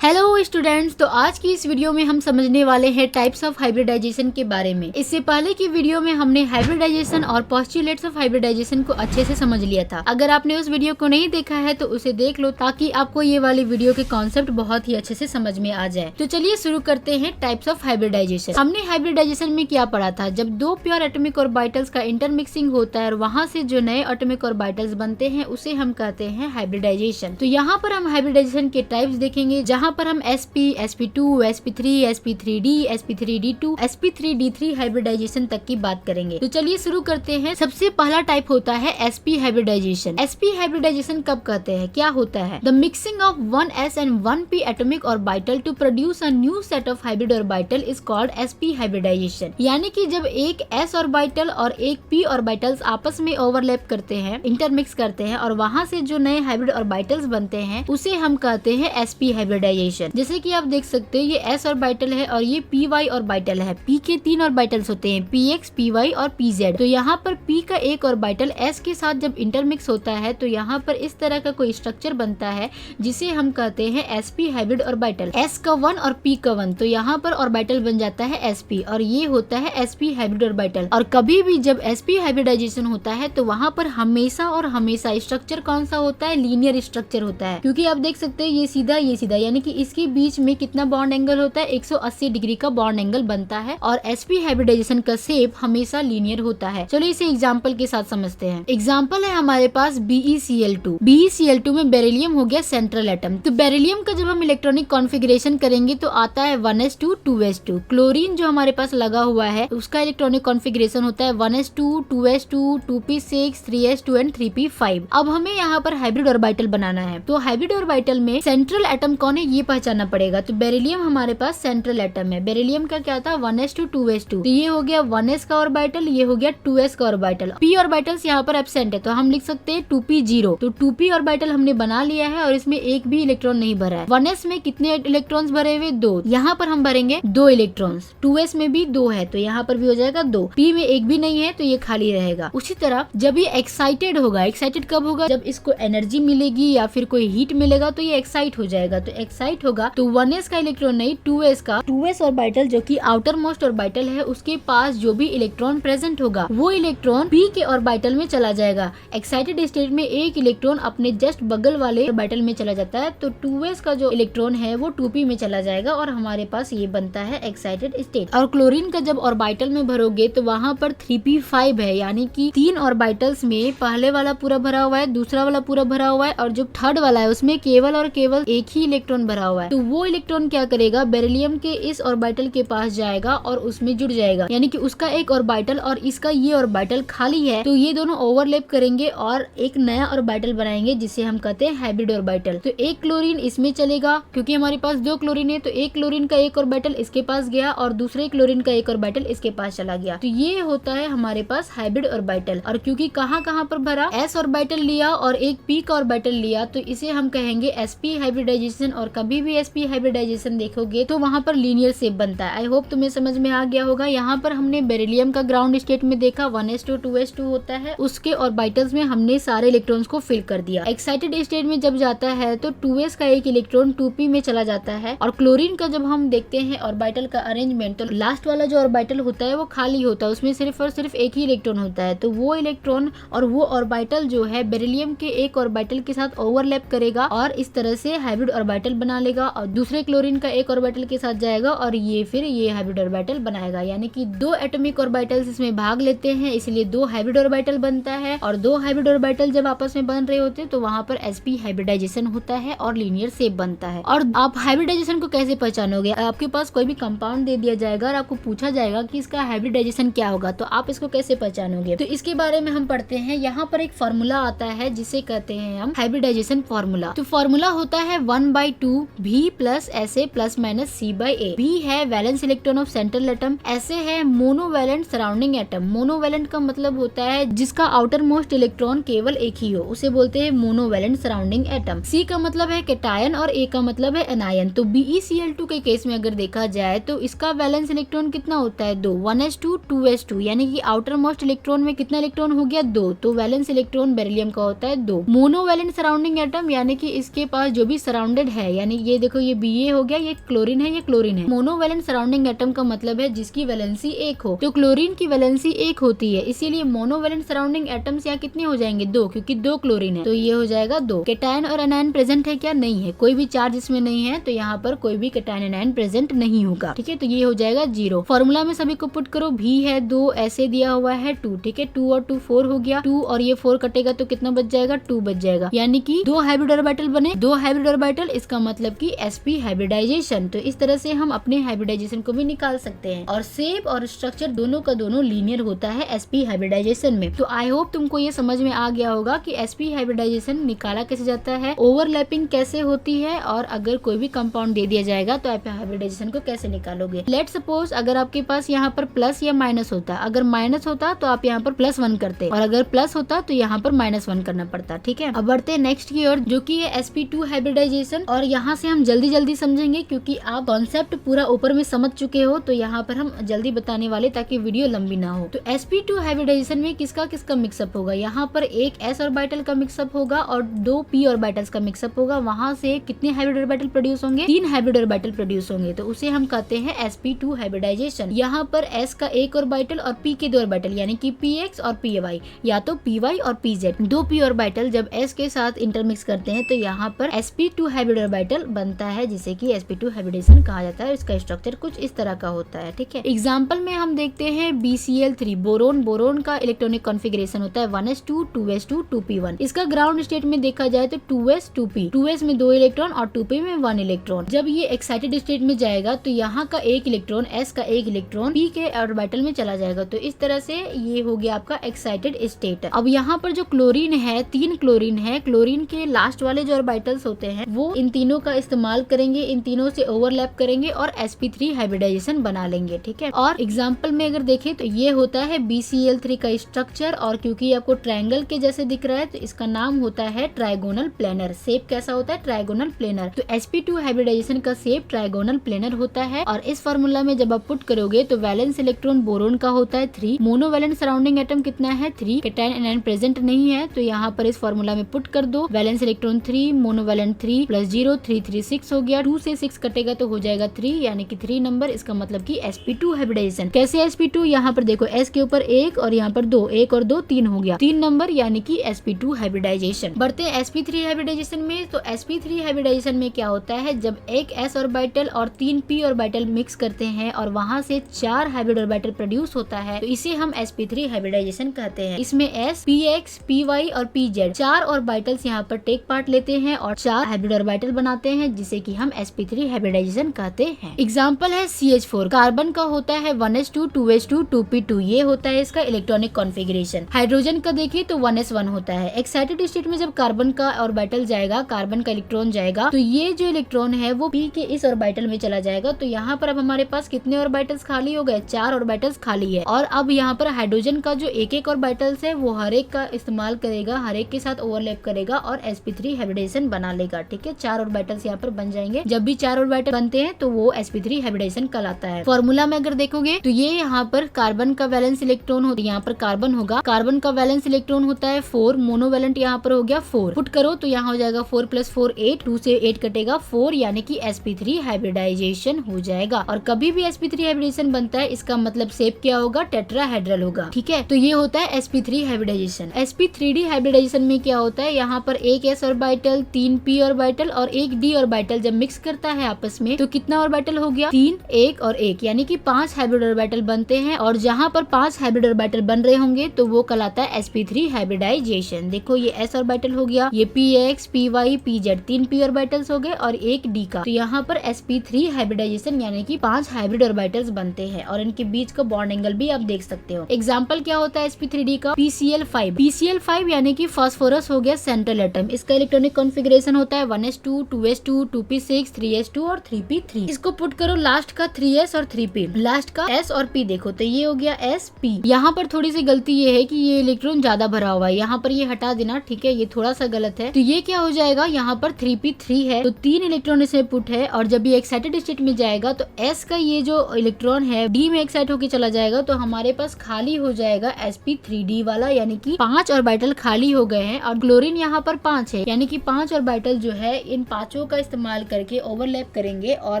Hello students, तो आज की इस वीडियो में हम समझने वाले हैं टाइप्स ऑफ हाइब्रिडाइजेशन के बारे में। इससे पहले की वीडियो में हमने हाइब्रिडाइजेशन और पोस्टुलेट्स ऑफ हाइब्रिडाइजेशन को अच्छे से समझ लिया था। अगर आपने उस वीडियो को नहीं देखा है तो उसे देख लो ताकि आपको ये वाली वीडियो के कॉन्सेप्ट बहुत ही अच्छे से समझ में आ जाए। तो चलिए शुरू करते हैं टाइप्स ऑफ हाइब्रिडाइजेशन। हमने हाइब्रिडाइजेशन में क्या पढ़ा था? जब दो प्योर एटॉमिक ऑर्बिटल्स का इंटरमिक्सिंग होता है और वहाँ से जो नए एटॉमिक ऑर्बिटल्स बनते हैं उसे हम कहते हैं हाइब्रिडाइजेशन। तो यहाँ पर हम हाइब्रिडाइजेशन के टाइप्स देखेंगे, जहाँ पर हम sp, sp2, sp3, sp3d, sp3d2, sp3d3 hybridisation तक की बात करेंगे। तो चलिए शुरू करते हैं। सबसे पहला टाइप होता है sp हाइब्रिडाइजेशन। sp हाइब्रिडाइजेशन कब कहते हैं, क्या होता है? The mixing of 1s and 1p atomic orbital to produce a new set of hybrid orbital is called sp hybridisation. यानी कि जब एक s ऑर्बिटल और एक p ऑर्बिटल्स आपस में ओवरलैप करते हैं, इंटरमिक्स करते हैं और वहां से जो नए हाइब्रिड ऑर्बिटल्स बनते हैं उसे हम कहते हैं sp हाइब्रिडाइजेशन। जैसे कि आप देख सकते हैं ये s ऑर्बिटल है और ये py ऑर्बिटल है। p के तीन ऑर्बिटल्स होते हैं, px, py और pz। तो यहाँ पर p का एक ऑर्बिटल s के साथ जब इंटरमिक्स होता है तो यहाँ पर इस तरह का कोई स्ट्रक्चर बनता है जिसे हम कहते हैं sp हाइब्रिड ऑर्बिटल। s का 1 और p का 1, तो यहाँ पर ऑर्बिटल बन जाता है sp और ये होता है sp हाइब्रिड ऑर्बिटल। और कभी भी जब sp हाइब्रिडाइजेशन होता है तो वहाँ पर हमेशा और हमेशा स्ट्रक्चर कौन सा होता है? लीनियर स्ट्रक्चर होता है। क्योंकि आप देख सकते हैं ये सीधा यानी कि इसके बीच में कितना बॉन्ड एंगल होता है? 180 डिग्री का बॉन्ड एंगल बनता है और sp हाइब्रिडाइजेशन का शेप हमेशा लीनियर होता है। चलो इसे एग्जांपल के साथ समझते हैं। एग्जांपल है हमारे पास BeCl2। BeCl2 में बेरिलियम हो गया सेंट्रल एटम। तो बेरिलियम का जब हम इलेक्ट्रॉनिक कॉन्फ़िगरेशन करेंगे तो आता है 1s2 2s2। क्लोरीन जो हमारे पास लगा हुआ है उसका इलेक्ट्रॉनिक कॉन्फ़िगरेशन होता है 1s2 2s2 2p6 3s2 and 3p5। अब हमें यहाँ पर हाइब्रिड ऑर्बिटल बनाना है। तो हाइब्रिड ऑर्बिटल में सेंट्रल एटम कौन है ये पहचानना पड़ेगा। तो बेरिलियम हमारे पास सेंट्रल एटम है। बेरिलियम का क्या था? 1s2 2s2। तो ये हो गया 1s का ऑर्बिटल, ये हो गया 2s का ऑर्बिटल। p ऑर्बिटल्स यहाँ पर एब्सेंट है तो हम लिख सकते हैं 2p0। तो 2p ऑर्बिटल हमने बना लिया है और इसमें एक भी इलेक्ट्रॉन नहीं भरा है। 1s में कितने इलेक्ट्रॉन्स भरे हुए? 2। यहाँ पर हम भरेंगे 2 इलेक्ट्रॉन्स। 2s में भी 2 है तो यहाँ पर भी हो जाएगा 2। p में एक भी नहीं है तो ये खाली रहेगा। उसी तरह जब ये एक्साइटेड होगा, एक्साइटेड कब होगा? जब इसको एनर्जी मिलेगी या फिर कोई हीट मिलेगा तो ये एक्साइट हो जाएगा। तो एक्साइट होगा तो 1s का इलेक्ट्रॉन नहीं 2s का 2s ऑर्बिटल जो कि आउटर मोस्ट ऑर्बिटल है उसके पास जो भी इलेक्ट्रॉन प्रेजेंट होगा वो इलेक्ट्रॉन p के ऑर्बिटल में चला जाएगा। एक्साइटेड स्टेट में एक इलेक्ट्रॉन अपने जस्ट बगल वाले ऑर्बिटल में चला जाता है तो 2s का जो इलेक्ट्रॉन है वो 2p में चला जाएगा और हमारे पास ये बनता है एक्साइटेड स्टेट। और क्लोरीन का जब ऑर्बिटल में भरोगे तो वहाँ पर 3p5 है, यानी कि 3 ऑर्बिटल्स में पहले वाला पूरा भरा हुआ है, दूसरा वाला पूरा भरा हुआ है और जो थर्ड वाला है उसमें केवल और केवल एक ही इलेक्ट्रॉन भरा हुआ है। तो वो इलेक्ट्रॉन क्या करेगा? बेरिलियम के इस ऑर्बिटल के पास जाएगा और उसमें जुड़ जाएगा, यानी कि उसका एक ऑर्बिटल और इसका ये ऑर्बिटल खाली है तो ये दोनों ओवरलैप करेंगे और एक नया ऑर्बिटल बनाएंगे जिसे हम कहते हैं हाइब्रिड ऑर्बिटल। तो एक क्लोरीन इसमें चलेगा क्योंकि हमारे पास 2 क्लोरीन है तो एक क्लोरीन का एक ऑर्बिटल इसके पास गया और दूसरे क्लोरीन का एक ऑर्बिटल इसके पास चला गया। तो ये होता है हमारे पास हाइब्रिड ऑर्बिटल। और क्योंकि कहाँ पर भरा? s ऑर्बिटल लिया और एक p का ऑर्बिटल लिया तो इसे हम कहेंगे sp हाइब्रिडाइजेशन। और कभी भी sp हाइब्रिडाइजेशन देखोगे तो वहाँ पर लीनियर शेप बनता है। आई होप तुम्हें समझ में आ गया होगा। यहाँ पर हमने बेरिलियम का ग्राउंड स्टेट में देखा 1s2 2s2 होता है, उसके ऑर्बिटल्स में हमने सारे इलेक्ट्रॉन्स को फिल कर दिया। एक्साइटेड स्टेट में जब जाता है तो 2s का एक इलेक्ट्रॉन 2p में चला जाता है। और क्लोरीन का जब हम देखते हैं ऑर्बिटल का अरेंजमेंट तो लास्ट वाला जो ऑर्बिटल होता है वो खाली होता है, उसमें सिर्फ और सिर्फ एक ही इलेक्ट्रॉन होता है। तो वो इलेक्ट्रॉन और वो ऑर्बिटल जो है बेरिलियम के एक ऑर्बिटल के साथ ओवरलैप करेगा और इस तरह से हाइब्रिड ऑर्बिटल बना लेगा और दूसरे क्लोरीन का एक ऑर्बिटल के साथ जाएगा और ये फिर ये हाइब्रिड ऑर्बिटल बनाएगा। यानी कि 2 एटॉमिक ऑर्बिटल्स इसमें भाग लेते हैं, इसलिए 2 हाइब्रिड ऑर्बिटल बनता है। और 2 हाइब्रिड ऑर्बिटल जब आपस में बन रहे होते हैं तो वहाँ पर sp हाइब्रिडाइजेशन होता है और लीनियर शेप बनता है। और आप हाइब्रिडाइजेशन को कैसे पहचानोगे? आपके पास कोई भी कंपाउंड दे दिया जाएगा और आपको पूछा जाएगा कि इसका हाइब्रिडाइजेशन क्या होगा, तो आप इसको कैसे पहचानोगे? तो इसके बारे में हम पढ़ते हैं। यहाँ पर एक फॉर्मूला आता है जिसे कहते हैं हम हाइब्रिडाइजेशन फॉर्मूला। तो फॉर्मूला होता है 1/2 v plus SA plus minus C/A। v है valence electron of central atom, SA है मोनोवैलेंट सराउंडिंग एटम। मोनोवैलेंट का मतलब होता है जिसका आउटर मोस्ट इलेक्ट्रॉन केवल एक ही हो, उसे बोलते हैं मोनोवैलेंट सराउंडिंग एटम। C का मतलब है कैटायन और A का मतलब है एनायन। तो BeCl2 के केस में अगर देखा जाए तो इसका वैलेंस इलेक्ट्रॉन कितना होता है? 2, 1s2 2s2, यानी कि आउटर मोस्ट इलेक्ट्रॉन में कितना इलेक्ट्रॉन हो गया? 2। तो वैलेंस इलेक्ट्रॉन बेरिलियम का होता है 2। मोनोवैलेंट सराउंडिंग एटम यानी कि इसके पास जो भी सराउंडेड है यानी यानी ये देखो ये Ba हो गया, ये क्लोरीन है, ये क्लोरीन है। मोनोवैलेंट सराउंडिंग एटम का मतलब है जिसकी वैलेंसी 1 हो, तो क्लोरीन की वैलेंसी 1 होती है, इसीलिए मोनोवैलेंट सराउंडिंग एटम्स यहाँ कितने हो जाएंगे 2, क्योंकि 2 क्लोरीन है तो ये हो जाएगा 2। कैटायन और एनायन प्रेजेंट है क्या? नहीं है, कोई भी चार्ज इसमें नहीं है, तो यहाँ पर कोई भी कैटायन एनायन प्रेजेंट नहीं होगा। ठीक है, तो ये हो जाएगा 0। फॉर्मूला में सभी को पुट करो, भी है 2, ऐसे दिया हुआ है 2। ठीक है, 2 और 2 4 हो गया, 2 और ये 4 कटेगा तो कितना बच जाएगा? 2 बच जाएगा, यानी कि 2 हाइब्रिड ऑर्बिटल बने, 2 हाइब्रिड ऑर्बिटल, इसका मतलब कि sp हाइब्रिडाइजेशन। तो इस तरह से हम अपने हाइब्रिडाइजेशन को भी निकाल सकते हैं, और शेप और स्ट्रक्चर दोनों का दोनों लीनियर होता है sp हाइब्रिडाइजेशन में। तो आई होप तुमको ये समझ में आ गया होगा कि sp हाइब्रिडाइजेशन निकाला कैसे जाता है, ओवरलैपिंग कैसे होती है, और अगर कोई भी कंपाउंड दे दिया जाएगा तो आप हाइब्रिडाइजेशन को कैसे निकालोगे। लेट सपोज अगर आपके पास यहाँ पर प्लस या माइनस होता, अगर माइनस होता तो आप यहाँ पर +1 करते, और अगर प्लस होता तो यहाँ पर -1 करना पड़ता। ठीक है, अब बढ़ते हैं नेक्स्ट की ओर, जो कि है sp2 हाइब्रिडाइजेशन। और यहाँ से हम जल्दी समझेंगे क्योंकि आप कॉन्सेप्ट पूरा ऊपर में समझ चुके हो, तो यहाँ पर हम जल्दी बताने वाले ताकि वीडियो लंबी ना हो। तो sp2 हाइब्रिडाइजेशन में किसका किसका मिक्सअप होगा? यहाँ पर एक s ऑर्बिटल का मिक्सअप होगा और 2 p ऑर्बिटल्स का मिक्सअप होगा। वहां से कितने हाइब्रिड ऑर्बिटल प्रोड्यूस होंगे? 3 हाइब्रिड ऑर्बिटल प्रोड्यूस होंगे, तो उसे हम कहते हैं sp2 हाइब्रिडाइजेशन। यहाँ पर s का एक ऑर्बिटल और p के 2 ऑर्बिटल यानी कि px और py, या तो py और pz, 2 p ऑर्बिटल जब s के साथ इंटरमिक्स करते हैं तो यहाँ पर sp2 हाइब्रिड ऑर्बिटल बनता है, जिसे कि sp2 हाइब्रिडेशन कहा जाता है। इसका स्ट्रक्चर कुछ इस तरह का होता है। ठीक है, एग्जांपल में हम देखते हैं BCl3 बोरोन। बोरोन का इलेक्ट्रॉनिक कॉन्फ़िगरेशन होता है 1s2 2s2 2p1। इसका ग्राउंड स्टेट में देखा जाए तो 2s 2p, 2s में 2 इलेक्ट्रॉन और 2p में 1 इलेक्ट्रॉन। जब ये एक्साइटेड स्टेट में जाएगा तो यहाँ का एक इलेक्ट्रॉन, s का एक इलेक्ट्रॉन p के ऑर्बिटल में चला जाएगा। तो इस तरह से ये हो गया आपका एक्साइटेड स्टेट। अब यहाँ पर जो क्लोरीन है, 3 क्लोरीन है, क्लोरीन के लास्ट वाले जो ऑर्बिटल्स होते हैं वो इन तीनों का इस्तेमाल करेंगे, इन तीनों से ओवरलैप करेंगे और sp3 हाइब्रिडाइजेशन बना लेंगे। ठीक है, और एग्जांपल में अगर देखें तो ये होता है BCl3 का स्ट्रक्चर, और क्योंकि आपको ट्रायंगल के जैसे दिख रहा है तो इसका नाम होता है ट्राइगोनल प्लेनर। शेप कैसा होता है? Trigonal planar. तो sp2 हाइब्रिडाइजेशन का शेप ट्राइगोनल प्लेनर होता है। और इस फार्मूला में जब आप पुट करोगे तो वैलेंस इलेक्ट्रॉन बोरोन का होता है 3, मोनोवैलेंट सराउंडिंग एटम कितना है 3, कैटायन एनायन प्रेजेंट नहीं है, तो यहाँ पर इस फार्मूला में पुट कर दो, वैलेंस इलेक्ट्रॉन 3, मोनोवैलेंट 3 + 0 3 3 6 हो गया, 2 से 6 कटेगा तो हो जाएगा 3, यानी कि 3 नंबर। इसका मतलब कि sp2 हाइब्रिडाइजेशन। कैसे sp2? यहाँ पर देखो s के ऊपर 1 और यहाँ पर 2, 1 और 2 3 हो गया, 3 नंबर, यानी कि sp2 हाइब्रिडाइजेशन। बढ़ते हैं sp3 हाइब्रिडाइजेशन में। तो sp3 हाइब्रिडाइजेशन में क्या होता है, जब एक s ऑर्बिटल और 3 p ऑर्बिटल मिक्स करते हैं और वहां से 4 हाइब्रिड ऑर्बिटल प्रोड्यूस होता है, तो इसे हम sp3 हाइब्रिडाइजेशन कहते हैं। इसमें s, px, py और pz 4 ऑर्बिटल्स यहाँ पर टेक पार्ट लेते हैं और 4 हाइब्रिड ऑर्बिटल बनाते हैं, जिसे कि हम sp3 हाइब्रिडाइजेशन कहते हैं। एग्जांपल है CH4, कार्बन का होता है 1s2 2s2 2p2, ये होता है इसका इलेक्ट्रॉनिक कॉन्फ़िगरेशन। हाइड्रोजन का देखिए तो 1s1 होता है। एक्साइटेड स्टेट में जब कार्बन का ऑर्बिटल जाएगा, कार्बन का इलेक्ट्रॉन जाएगा, तो ये जो इलेक्ट्रॉन है वो p के इस ऑर्बिटल में चला जाएगा। तो यहाँ पर अब हमारे पास कितने ऑर्बिटल्स खाली हो गए? 4 ऑर्बिटल्स खाली है। और अब यहाँ पर हाइड्रोजन का जो एक ऑर्बिटल्स है वो हर एक का इस्तेमाल करेगा, हर एक के साथ ओवरलैप करेगा और sp3 हाइब्रिडाइजेशन बना लेगा। ठीक है, 4 ऑर्बिटल्स यहाँ पर बन जाएंगे। जब भी 4 ऑर्बिटल बनते हैं तो वो sp3 हाइब्रिडाइजेशन कहलाता है। फॉर्मूला में अगर देखोगे तो ये यहाँ पर कार्बन का वैलेंस इलेक्ट्रॉन होता है, यहाँ पर कार्बन होगा, कार्बन का वैलेंस इलेक्ट्रॉन होता है 4, मोनोवैलेंट यहाँ पर हो गया 4, पुट करो तो यहाँ हो जाएगा 4 + 4 8, 2 से 8 कटेगा 4, यानी कि sp3 हाइब्रिडाइजेशन हो जाएगा। और कभी भी sp3 हाइब्रिडाइजेशन बनता है इसका मतलब शेप क्या होगा? टेट्राहेड्रल होगा। ठीक है, तो ये होता है sp3 हाइब्रिडाइजेशन। sp3d हाइब्रिडाइजेशन में क्या होता है, यहाँ पर एक s ऑर्बिटल, 3 p ऑर्बिटल और एक d ऑर्बिटल जब मिक्स करता है आपस में तो कितना ऑर्बिटल हो गया? 3, 1 और 1, यानी कि 5 हाइब्रिड ऑर्बिटल बनते हैं। और जहाँ पर 5 हाइब्रिड ऑर्बिटल बन रहे होंगे तो वो कहलाता है sp3 हाइब्रिडाइजेशन। देखो ये s ऑर्बिटल हो गया, ये px, py, pz 3 p orbitals हो गए और एक d का, तो यहाँ पर sp3 हाइब्रिडाइजेशन यानी कि 5 हाइब्रिड ऑर्बिटल्स बनते हैं। और इनके बीच का बॉन्ड एंगल भी आप देख सकते हो। एग्जाम्पल क्या होता है sp3d का? PCl5, PCl5 यानी कि फास्फोरस हो गया सेंट्रल एटम। इसका इलेक्ट्रॉनिक कॉन्फ़िगरेशन होता है 1s2 2s2 2p6 3s2 और 3p3। इसको पुट करो लास्ट का 3s और 3p, लास्ट का s और p देखो तो ये हो गया sp। यहाँ पर थोड़ी सी गलती ये है कि ये इलेक्ट्रॉन ज्यादा भरा हुआ है, यहाँ पर ये हटा देना। ठीक है, ये थोड़ा सा गलत है। तो ये क्या हो जाएगा, यहाँ पर 3p3 है तो 3 इलेक्ट्रॉन इसमें पुट है, और जब ये एक्साइटेड स्टेट में जाएगा तो s का ये जो इलेक्ट्रॉन है d में एक्साइट होकर चला जाएगा, तो हमारे पास खाली हो जाएगा sp3d वाला, यानी कि 5 ऑर्बिटल खाली हो गए हैं। और क्लोरीन यहाँ पर 5 है, यानी कि 5 ऑर्बिटल जो है इन पांचों दो का इस्तेमाल करके ओवरलैप करेंगे और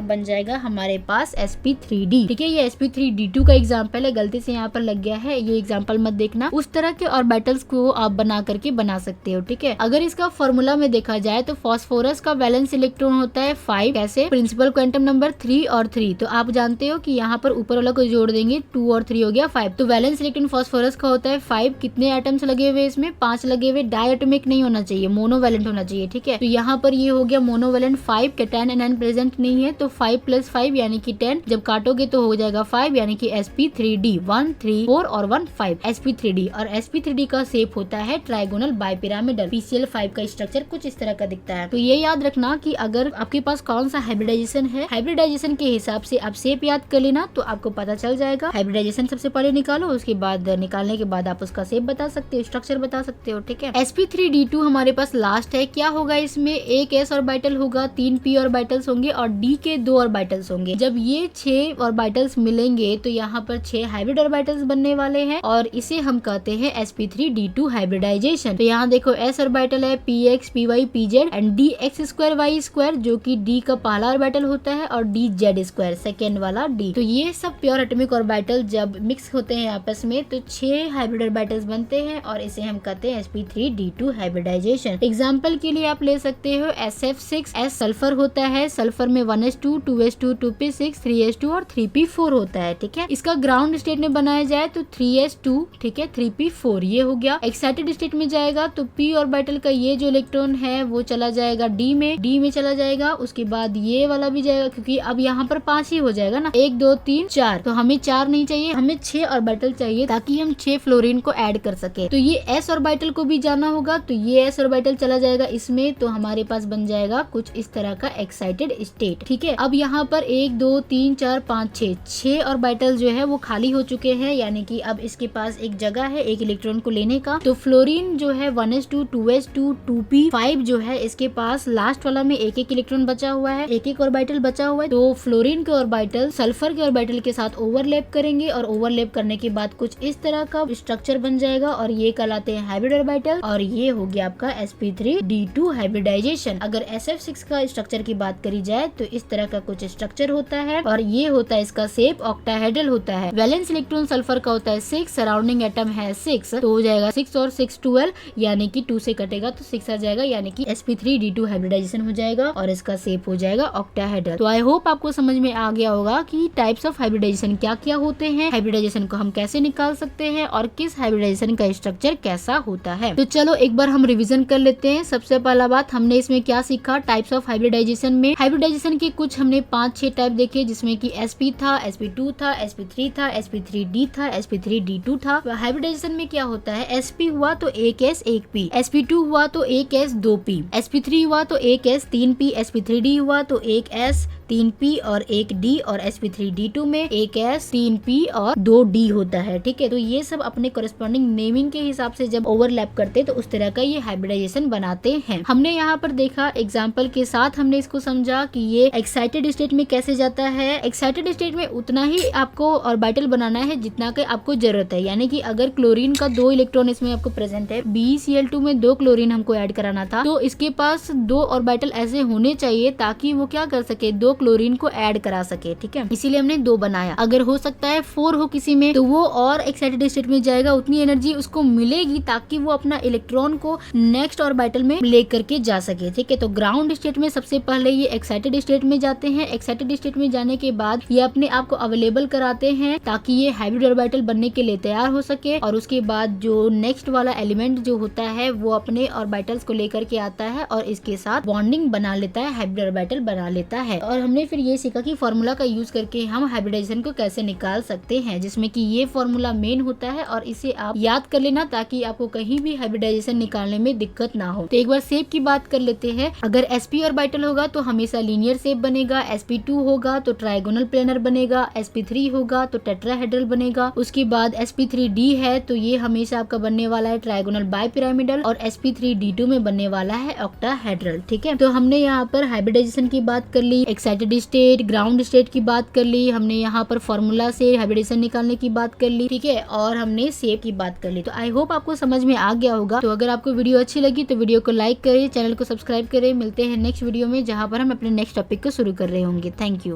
बन जाएगा हमारे पास sp3d। ठीक है, ये sp3d2 का एग्जाम्पल है, गलती से यहाँ पर लग गया है, ये एग्जाम्पल मत देखना। उस तरह के ऑर्बिटल्स को आप बना करके बना सकते हो। ठीक है, अगर इसका फॉर्मूला में देखा जाए तो फास्फोरस का वैलेंस इलेक्ट्रॉन होता है 5। कैसे? प्रिंसिपल क्वांटम नंबर 3 और 3। तो आप जानते हो कि यहाँ पर ऊपर वाला को जोड़ देंगे, 2 और 3 हो गया 5। तो वैलेंस इलेक्ट्रॉन फास्फोरस का होता है 5। कितने एटम्स लगे हुए इसमें? 5 लगे हुए। डायटोमिक नहीं होना चाहिए, मोनोवैलेंट होना चाहिए। ठीक है, तो यहाँ पर ये हो गया मोनोवैलेंट 5। कैटायन एनायन प्रेजेंट नहीं है तो 5 + 5 यानी कि 10। जब काटोगे तो हो जाएगा 5 यानी कि sp3d 1 3 4 और 1 5 sp3d। और sp3d का शेप होता है ट्राइगोनल बाइपिरामिडल। pCl5 का स्ट्रक्चर कुछ इस तरह का दिखता है। तो ये याद रखना कि अगर आपके पास कौन सा हाइब्रिडाइजेशन है, हाइब्रिडाइजेशन के हिसाब से आप शेप याद कर लेना तो आपको पता चल जाएगा। हाइब्रिडाइजेशन सबसे पहले निकालो, उसके बाद निकालने के बाद आप उसका शेप बता सकते हो, स्ट्रक्चर बता सकते हो। ठीक है, sp3d2 हमारे पास लास्ट है। क्या होगा इसमें? एक s ऑर्बिटल होगा, 3 p ऑर्बिटल्स होंगे और d के 2 ऑर्बिटल्स होंगे। जब ये 6 ऑर्बिटल्स मिलेंगे तो यहाँ पर 6 हाइब्रिड ऑर्बिटल्स बनने वाले हैं और इसे हम कहते हैं sp3d2 हाइब्रिडाइजेशन। तो यहाँ देखो s ऑर्बिटल है px py pz and dx2y2 जो कि d का पहला ऑर्बिटल होता है और dz2 सेकेंड वाला d। तो ये सब प्योर एटॉमिक ऑर्बिटल जब मिक्स होते हैं आपस में तो 6 हाइब्रिड ऑर्बिटल्स बनते हैं और इसे हम कहते हैं sp3d2 हाइब्रिडाइजेशन। एग्जाम्पल के लिए आप ले सकते हो sf6s सल्फर होता है, सल्फर में 1s2 2s2 2p6 3s2 और 3p4 होता है। ठीक है, इसका ग्राउंड स्टेट में बनाया जाए तो 3s2, ठीक है, 3p4 ये हो गया। एक्साइटेड स्टेट में जाएगा तो p ऑर्बिटल का ये जो इलेक्ट्रॉन है वो चला जाएगा d में चला जाएगा। उसके बाद ये वाला भी जाएगा क्योंकि अब यहाँ पर 5 ही हो जाएगा ना, 1 2 3 4। तो हमें 4 नहीं चाहिए, हमें 6 ऑर्बिटल चाहिए ताकि हम 6 फ्लोरीन को ऐड कर सके। तो ये s ऑर्बिटल को भी जाना होगा तो ये s ऑर्बिटल चला जाएगा इसमें, तो हमारे पास बन जाएगा कुछ इस तरह का एक्साइटेड स्टेट। ठीक है, अब यहाँ पर 1 2 3 4 5 6 ऑर्बिटल जो है वो खाली हो चुके हैं, यानी कि अब इसके पास एक जगह है एक इलेक्ट्रॉन को लेने का। तो फ्लोरीन जो है 1s2 2s2 2p5 जो है इसके पास लास्ट वाला में एक इलेक्ट्रॉन बचा हुआ है, एक ऑर्बिटल बचा हुआ है। तो फ्लोरीन के ऑर्बिटल सल्फर के ऑर्बिटल के साथ ओवरलैप करेंगे और ओवरलैप करने के बाद कुछ इस तरह का स्ट्रक्चर बन जाएगा और ये कहलाते हैं हाइब्रिड ऑर्बिटल। और ये हो गया आपका sp3d2 हाइब्रिडाइजेशन। अगर sf6 का स्ट्रक्चर की बात करी जाए तो इस तरह का कुछ स्ट्रक्चर होता है और ये होता है इसका शेप ऑक्टाहेड्रल होता है। वैलेंस इलेक्ट्रॉन सल्फर का होता है 6, सराउंडिंग एटम है 6, तो हो जाएगा 6 और 6 12 यानी कि 2 से कटेगा तो 6 आ जाएगा, यानी कि sp3d2 हाइब्रिडाइजेशन हो जाएगा और इसका शेप हो जाएगा ऑक्टाहेड्रल। तो आई होप आपको समझ में आ गया होगा कि टाइप्स ऑफ हाइब्रिडाइजेशन क्या क्या होते हैं, हाइब्रिडाइजेशन को हम कैसे निकाल सकते हैं और किस हाइब्रिडाइजेशन का स्ट्रक्चर कैसा होता है। तो चलो एक बार हम रिवीजन कर लेते हैं। सबसे पहला बात हमने इसमें क्या सीखा? टाइप्स ऑफ हाइब्रिडाइजेशन में हाइब्रिडाइजेशन के कुछ हमने 5-6 टाइप देखे, जिसमें कि sp था, sp2 था, sp3 था, sp3d था, sp3d2 था। हाइब्रिडाइजेशन में क्या होता है? sp हुआ तो एक s एक p, sp2 हुआ तो एक s 2p, sp3 हुआ तो एक s 3p, sp3d हुआ तो एक s 3p और एक d और sp3d2 में एक s 3p और 2d होता है। ठीक है, तो ये सब अपने कोरेस्पॉन्डिंग नेमिंग के हिसाब से जब ओवरलैप करते तो उस तरह का ये हाइब्रिडाइजेशन बनाते हैं। हमने यहाँ पर देखा एग्जाम्पल के साथ, हमने इसको समझा कि ये एक्साइटेड स्टेट में कैसे जाता है। एक्साइटेड स्टेट में उतना ही आपको ऑर्बिटल बनाना है जितना कि आपको जरूरत है, यानी कि अगर क्लोरीन का 2 इलेक्ट्रॉन इसमें आपको प्रेजेंट है, BeCl2 में 2 क्लोरीन हमको ऐड कराना था, तो इसके पास 2 ऑर्बिटल ऐसे होने चाहिए ताकि वो क्या कर सके, 2 क्लोरीन को ऐड करा सके। ठीक है, इसीलिए हमने 2 बनाया। अगर हो सकता है 4 हो किसी में तो वो और एक्साइटेड स्टेट में जाएगा, उतनी एनर्जी उसको मिलेगी ताकि वो अपना इलेक्ट्रॉन को नेक्स्ट ऑर्बिटल में लेकर के जा सके। ठीक है, तो ग्राउंड स्टेट में सबसे पहले ये एक्साइटेड स्टेट में जाते हैं। एक्साइटेड स्टेट में जाने के बाद ये अपने आप को अवेलेबल कराते हैं ताकि ये हाइब्रिड ऑर्बिटल बनने के लिए तैयार हो सके, और उसके बाद जो नेक्स्ट वाला एलिमेंट जो होता है वो अपने ऑर्बिटल्स को लेकर के आता है और इसके साथ बॉन्डिंग बना लेता है, हाइब्रिड ऑर्बिटल बना लेता है। और हमने फिर ये सीखा कि फॉर्मूला का यूज करके हम हाइब्रिडाइजेशन को कैसे निकाल सकते हैं, जिसमें कि ये फॉर्मूला मेन होता है और इसे आप याद कर लेना ताकि आपको कहीं भी हाइब्रिडाइजेशन निकालने में दिक्कत ना हो। तो एक बार शेप की बात कर लेते हैं। अगर sp ऑर्बिटल होगा तो हमेशा लीनियर शेप बनेगा, sp2 होगा तो ट्राइगोनल प्लेनर बनेगा, sp3 होगा तो टेट्राहेड्रल बनेगा। उसके बाद sp3d है तो ये हमेशा आपका बनने वाला है ट्राइगोनल बाइपिरामिडल, और sp3d2 में बनने वाला है ऑक्टाहेड्रल। ठीक है, तो हमने यहाँ पर हाइब्रिडाइजेशन की बात कर ली, एक्साइटेड स्टेट, ग्राउंड स्टेट की बात कर ली, हमने यहाँ पर फॉर्मूला से हाइब्रिडाइजेशन निकालने की बात कर ली। ठीक है, और हमने शेप की बात कर ली। तो आई होप आपको समझ में आ गया होगा। तो अगर आपको वीडियो अच्छी लगी तो वीडियो को लाइक करें, चैनल को सब्सक्राइब करें। मिलते हैं हैं नेक्स्ट वीडियो में, जहाँ पर हम अपने नेक्स्ट टॉपिक को शुरू कर रहे होंगे। Thank you.